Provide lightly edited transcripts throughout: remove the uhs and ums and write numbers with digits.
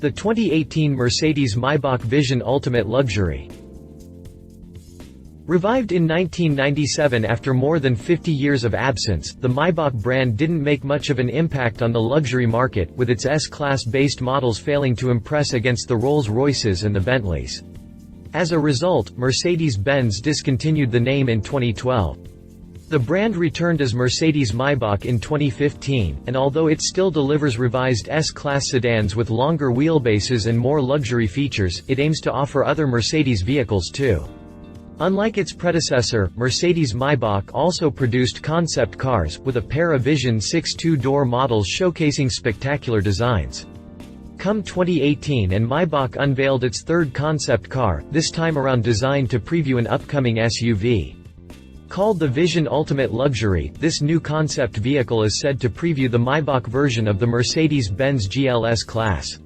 The 2018 Mercedes-Maybach Vision Ultimate Luxury. Revived in 1997 after more than 50 years of absence, the Maybach brand didn't make much of an impact on the luxury market, with its S-Class based models failing to impress against the Rolls-Royces and the Bentleys. As a result, Mercedes-Benz discontinued the name in 2012. The brand returned as Mercedes-Maybach in 2015, and although it still delivers revised S-Class sedans with longer wheelbases and more luxury features, it aims to offer other Mercedes vehicles too. Unlike its predecessor, Mercedes-Maybach also produced concept cars, with a pair of Vision 6 two-door models showcasing spectacular designs. Come 2018 and Maybach unveiled its third concept car, this time around designed to preview an upcoming SUV. Called the Vision Ultimate Luxury, this new concept vehicle is said to preview the Maybach version of the Mercedes-Benz GLS-Class.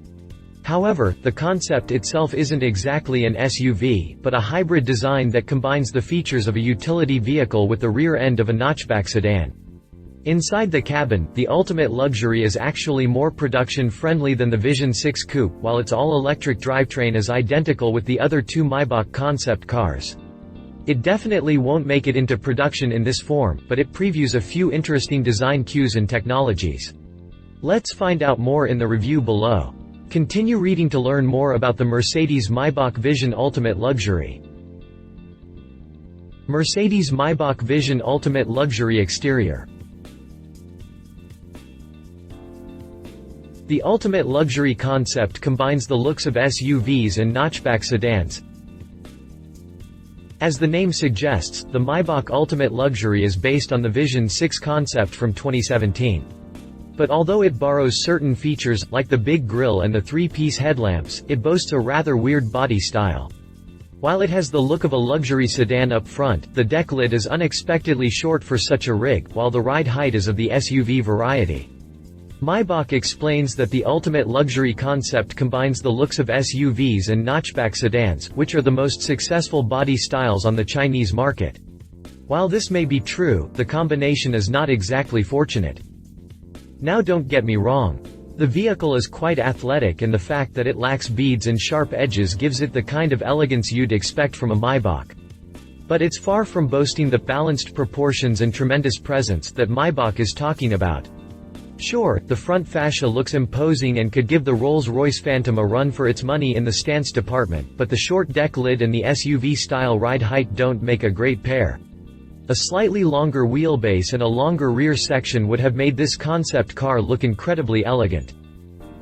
However, the concept itself isn't exactly an SUV, but a hybrid design that combines the features of a utility vehicle with the rear end of a notchback sedan. Inside the cabin, the Ultimate Luxury is actually more production-friendly than the Vision 6 coupe, while its all-electric drivetrain is identical with the other two Maybach concept cars. It definitely won't make it into production in this form, but it previews a few interesting design cues and technologies. Let's find out more in the review below. Continue reading to learn more about the Mercedes-Maybach Vision Ultimate Luxury. Mercedes-Maybach Vision Ultimate Luxury Exterior. The Ultimate Luxury concept combines the looks of SUVs and notchback sedans. As the name suggests, the Maybach Ultimate Luxury is based on the Vision 6 concept from 2017. But although it borrows certain features, like the big grille and the three-piece headlamps, it boasts a rather weird body style. While it has the look of a luxury sedan up front, the deck lid is unexpectedly short for such a rig, while the ride height is of the SUV variety. Maybach explains that the Ultimate Luxury concept combines the looks of SUVs and notchback sedans, which are the most successful body styles on the Chinese market. While this may be true, the combination is not exactly fortunate. Now don't get me wrong. The vehicle is quite athletic, and the fact that it lacks beads and sharp edges gives it the kind of elegance you'd expect from a Maybach. But it's far from boasting the balanced proportions and tremendous presence that Maybach is talking about. Sure, the front fascia looks imposing and could give the Rolls-Royce Phantom a run for its money in the stance department, but the short deck lid and the SUV-style ride height don't make a great pair. A slightly longer wheelbase and a longer rear section would have made this concept car look incredibly elegant.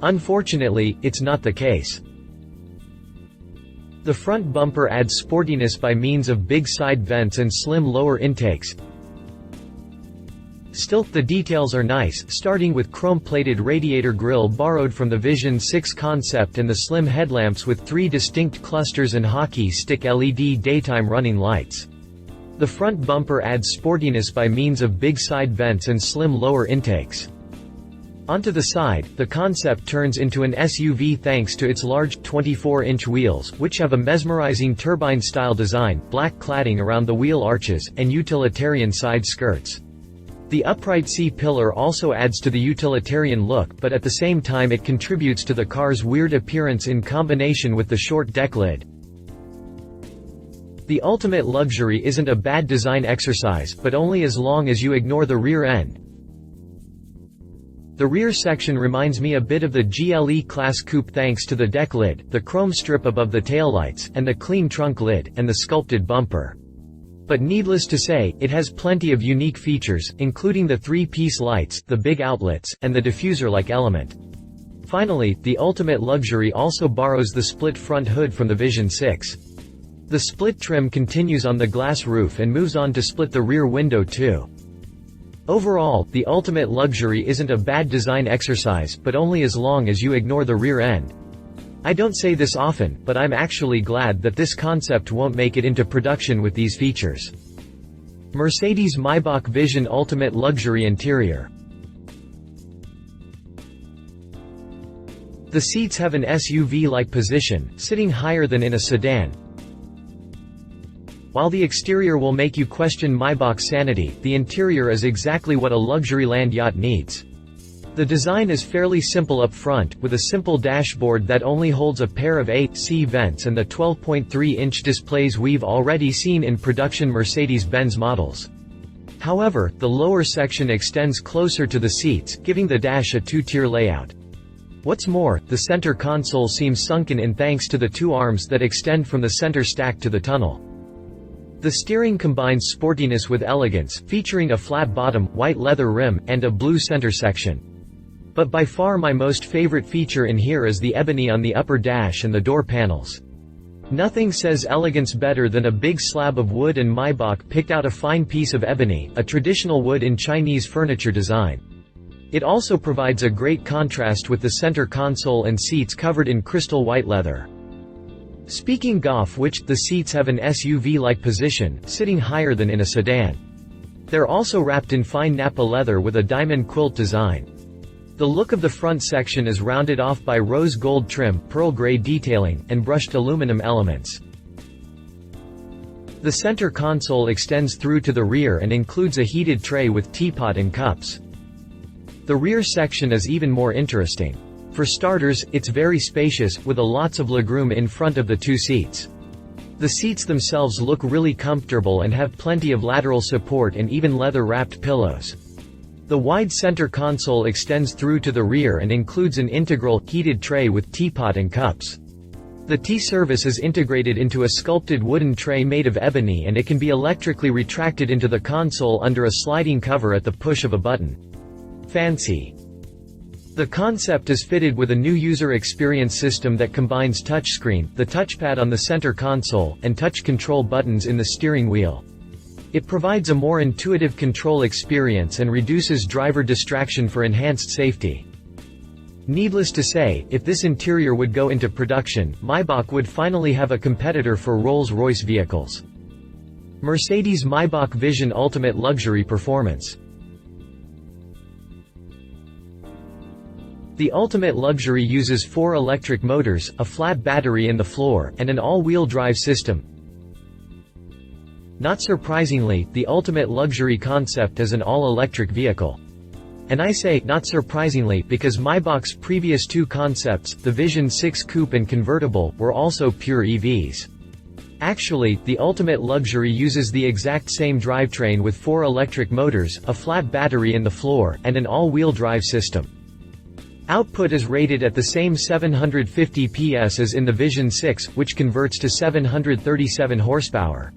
Unfortunately, it's not the case. The front bumper adds sportiness by means of big side vents and slim lower intakes. Still, the details are nice, starting with chrome-plated radiator grille borrowed from the Vision 6 concept and the slim headlamps with three distinct clusters and hockey stick LED daytime running lights. The front bumper adds sportiness by means of big side vents and slim lower intakes. Onto the side, the concept turns into an SUV thanks to its large, 24-inch wheels, which have a mesmerizing turbine-style design, black cladding around the wheel arches, and utilitarian side skirts. The upright C-pillar also adds to the utilitarian look, but at the same time it contributes to the car's weird appearance in combination with the short deck lid. The Ultimate Luxury isn't a bad design exercise, but only as long as you ignore the rear end. The rear section reminds me a bit of the GLE-Class coupe thanks to the deck lid, the chrome strip above the taillights, and the clean trunk lid, and the sculpted bumper. But needless to say, it has plenty of unique features, including the three-piece lights, the big outlets, and the diffuser-like element. Finally, the Ultimate Luxury also borrows the split front hood from the Vision 6. The split trim continues on the glass roof and moves on to split the rear window too. Overall, the Ultimate Luxury isn't a bad design exercise, but only as long as you ignore the rear end. I don't say this often, but I'm actually glad that this concept won't make it into production with these features. Mercedes-Maybach Vision Ultimate Luxury Interior. The seats have an SUV-like position, sitting higher than in a sedan. While the exterior will make you question Maybach's sanity, the interior is exactly what a luxury land yacht needs. The design is fairly simple up front, with a simple dashboard that only holds a pair of A/C vents and the 12.3-inch displays we've already seen in production Mercedes-Benz models. However, the lower section extends closer to the seats, giving the dash a two-tier layout. What's more, the center console seems sunken in thanks to the two arms that extend from the center stack to the tunnel. The steering combines sportiness with elegance, featuring a flat bottom, white leather rim, and a blue center section. But by far my most favorite feature in here is the ebony on the upper dash and the door panels. Nothing says elegance better than a big slab of wood, and Maybach picked out a fine piece of ebony, a traditional wood in Chinese furniture design. It also provides a great contrast with the center console and seats covered in crystal white leather. Speaking of which, the seats have an SUV-like position, sitting higher than in a sedan. They're also wrapped in fine Napa leather with a diamond quilt design. The look of the front section is rounded off by rose gold trim, pearl gray detailing, and brushed aluminum elements. The center console extends through to the rear and includes a heated tray with teapot and cups. The rear section is even more interesting. For starters, it's very spacious, with lots of legroom in front of the two seats. The seats themselves look really comfortable and have plenty of lateral support and even leather-wrapped pillows. The wide center console extends through to the rear and includes an integral, heated tray with teapot and cups. The tea service is integrated into a sculpted wooden tray made of ebony, and it can be electrically retracted into the console under a sliding cover at the push of a button. Fancy. The concept is fitted with a new user experience system that combines touchscreen, the touchpad on the center console, and touch control buttons in the steering wheel. It provides a more intuitive control experience and reduces driver distraction for enhanced safety. Needless to say, if this interior would go into production, Maybach would finally have a competitor for Rolls-Royce vehicles. Mercedes-Maybach Vision Ultimate Luxury Performance. The Ultimate Luxury uses 4 electric motors, a flat battery in the floor, and an all-wheel drive system. Not surprisingly, the Ultimate Luxury concept is an all-electric vehicle. And I say, not surprisingly, because Maybach's previous 2 concepts, the Vision 6 Coupe and Convertible, were also pure EVs. Actually, the Ultimate Luxury uses the exact same drivetrain with 4 electric motors, a flat battery in the floor, and an all-wheel drive system. Output is rated at the same 750 PS as in the Vision 6, which converts to 737 horsepower.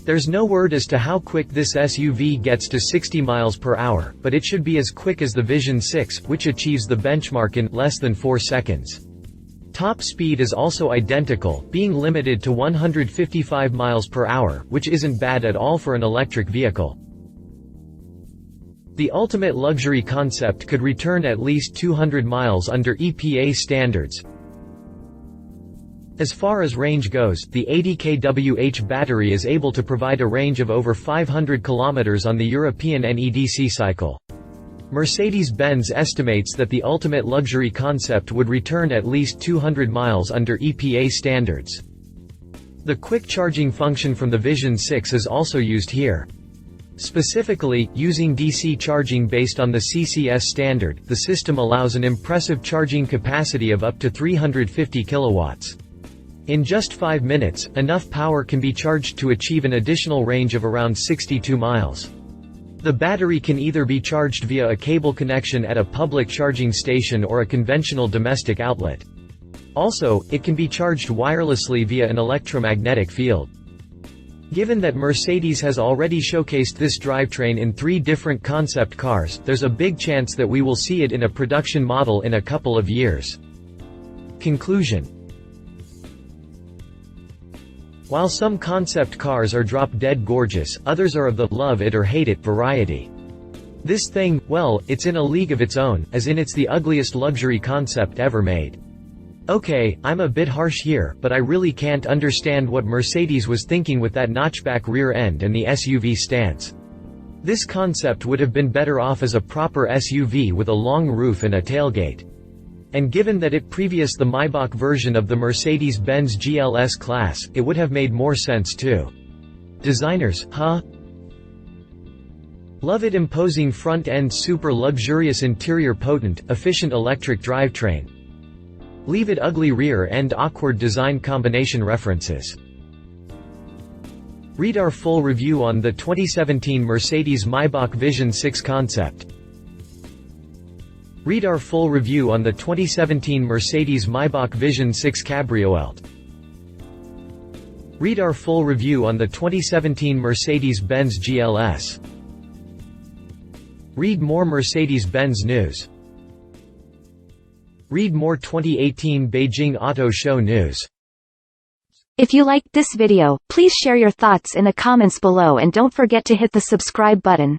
There's no word as to how quick this SUV gets to 60 miles per hour, but it should be as quick as the Vision 6, which achieves the benchmark in less than 4 seconds. Top speed is also identical, being limited to 155 miles per hour, which isn't bad at all for an electric vehicle. The Ultimate Luxury concept could return at least 200 miles under EPA standards. As far as range goes, the 80 kWh battery is able to provide a range of over 500 km on the European NEDC cycle. Mercedes-Benz estimates that the Ultimate Luxury concept would return at least 200 miles under EPA standards. The quick charging function from the Vision 6 is also used here. Specifically, using DC charging based on the CCS standard, the system allows an impressive charging capacity of up to 350 kilowatts. In just 5 minutes, enough power can be charged to achieve an additional range of around 62 miles. The battery can either be charged via a cable connection at a public charging station or a conventional domestic outlet. Also, it can be charged wirelessly via an electromagnetic field. Given that Mercedes has already showcased this drivetrain in 3 different concept cars, there's a big chance that we will see it in a production model in a couple of years. Conclusion. While some concept cars are drop-dead gorgeous, others are of the love it or hate it variety. This thing, well, it's in a league of its own, as in it's the ugliest luxury concept ever made. Okay, I'm a bit harsh here, but I really can't understand what Mercedes was thinking with that notchback rear end and the SUV stance. This concept would have been better off as a proper SUV with a long roof and a tailgate. And given that it previous the Maybach version of the Mercedes-Benz GLS-Class, it would have made more sense too. Designers, huh? Love it imposing front-end super luxurious interior potent, efficient electric drivetrain. Leave it ugly rear end awkward design combination references. Read our full review on the 2017 Mercedes-Maybach Vision 6 concept. Read our full review on the 2017 Mercedes-Maybach Vision 6 Cabriolet. Read our full review on the 2017 Mercedes-Benz GLS. Read more Mercedes-Benz news. Read more 2018 Beijing Auto Show news. If you liked this video, please share your thoughts in the comments below and don't forget to hit the subscribe button.